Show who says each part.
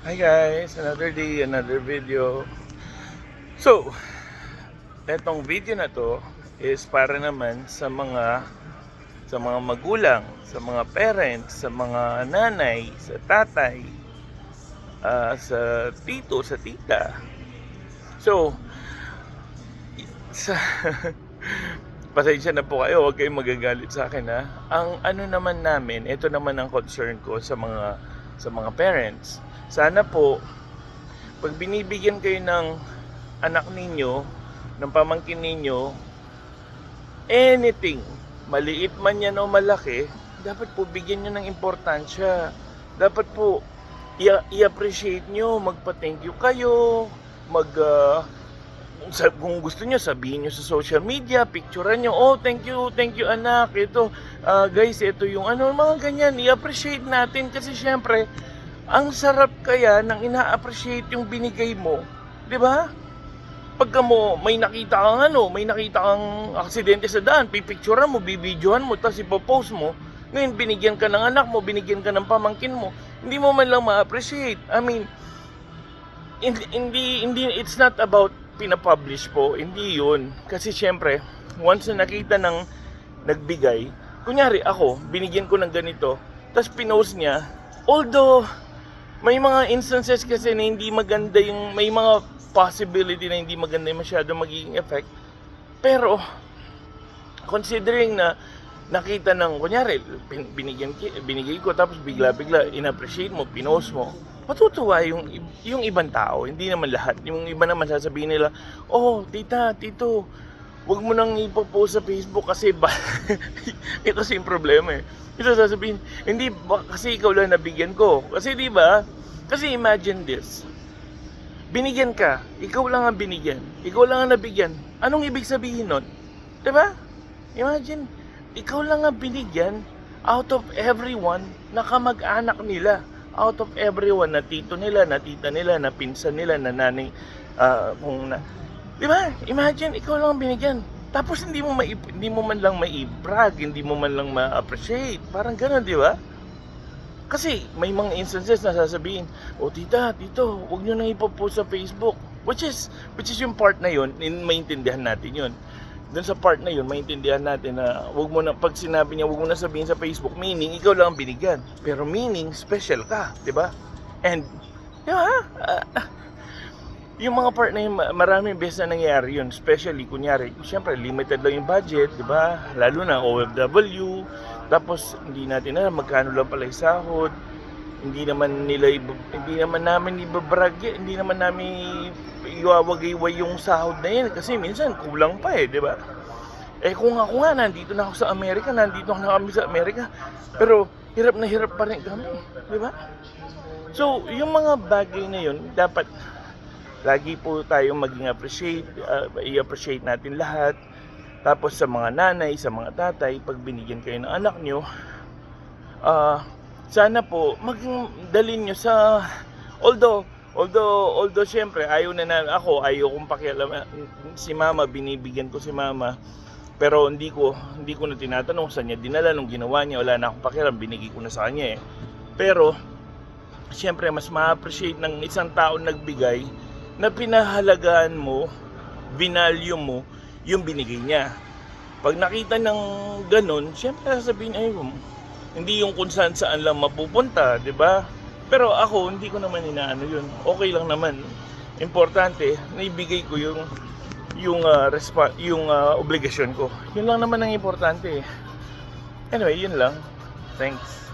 Speaker 1: Hi guys, another day, another video. So, etong video na to is para naman sa mga magulang, sa mga parents, sa mga nanay, sa tatay, sa tito, sa tita. So, sa pasensya na po kayo, huwag kayong magagalit sa akin ha. Ang ano naman namin, ito naman ang concern ko sa mga parents. Sana po pag binibigyan kayo ng anak ninyo, ng pamangkin ninyo, anything, maliit man yan o malaki, dapat po bigyan nyo ng importansya. Dapat po i-appreciate nyo, magpa-thank you kayo, kung gusto nyo, sabihin nyo sa social media, picturean nyo, oh thank you anak, ito, guys, ito yung mga ganyan, i-appreciate natin kasi syempre, ang sarap kaya nang ina-appreciate yung binigay mo, 'di ba? Pagka may nakita kang aksidente sa daan, pipicturean mo, bibidyohan mo, tapos ipopost mo. Ngayon binigyan ka ng anak mo, binigyan ka ng pamangkin mo, hindi mo man lang ma-appreciate. I mean, hindi it's not about pina-publish po, hindi 'yun. Kasi syempre, once na nakita ng nagbigay, kunyari ako, binigyan ko ng ganito, tapos pinost niya, although may mga instances kasi na hindi maganda may mga possibility na hindi maganda yung masyado magiging effect. Pero, considering na nakita ng, kunyari, binigay ko, tapos bigla-bigla, in-appreciate mo, pinost mo, matutuwa yung ibang tao, hindi naman lahat. Yung iba naman sasabihin nila, oh, tita, tito, wag mo nang ipopost sa Facebook kasi ito kasi yung problema eh. Ito sasabihin, hindi kasi ikaw lang nabigyan ko. Kasi di ba? Kasi imagine this. Binigyan ka, ikaw lang ang binigyan. Ikaw lang ang nabigyan. Anong ibig sabihin nun? Di ba? Imagine, ikaw lang ang binigyan out of everyone na kamag-anak nila. Out of everyone na tito nila, na tita nila, na pinsan nila, na nanay, di ba? Imagine, ikaw lang ang binigyan. Tapos hindi mo man lang mai-brag, hindi mo man lang ma-appreciate. Parang gano'n, di ba? Kasi may mga instances na sasabihin, "Oh tita, tito, wag niyo nang ipo-post sa Facebook." Which is yung part na 'yon, maintindihan natin 'yon. Doon sa part na 'yon, maintindihan natin na wag mo na, pag sinabi niya wag mo na sabihin sa Facebook, meaning ikaw lang ang binigyan. Pero meaning special ka, 'di ba? And yung mga part na yun, maraming beses na nangyayari yun. Especially, kunyari, syempre, limited lang yung budget, di ba? Lalo na OFW. Tapos, hindi natin alam magkano lang pala yung sahod. Hindi naman namin ibabrag, hindi namin iwawagayway yung sahod na yun. Kasi minsan, kulang pa di ba? Kung ako nga, nandito na ako sa Amerika, nandito na kami sa Amerika. Pero, hirap na hirap pa rin kami, di ba? So, yung mga bagay na yun, dapat lagi po tayong maging i-appreciate natin lahat. Tapos sa mga nanay, sa mga tatay, pag binigyan kayo ng anak nyo, sana po maging dalin nyo sa, although syempre ayaw kong pakialam si mama, binibigyan ko si mama, pero hindi ko na tinatanong saan niya dinala nung ginawa niya, wala na akong pakialam, binigay ko na sa kanya Pero syempre mas ma-appreciate ng isang tao nagbigay na pinahalagaan mo, binalyo mo yung binigay niya. Pag nakita ng ganun, syempre sasabihin, hindi yung kung saan lang mapupunta, di ba? Pero ako, hindi ko naman inaano yun. Okay lang naman. Importante, naibigay ko yung obligasyon ko. Yun lang naman ang importante. Anyway, yun lang. Thanks.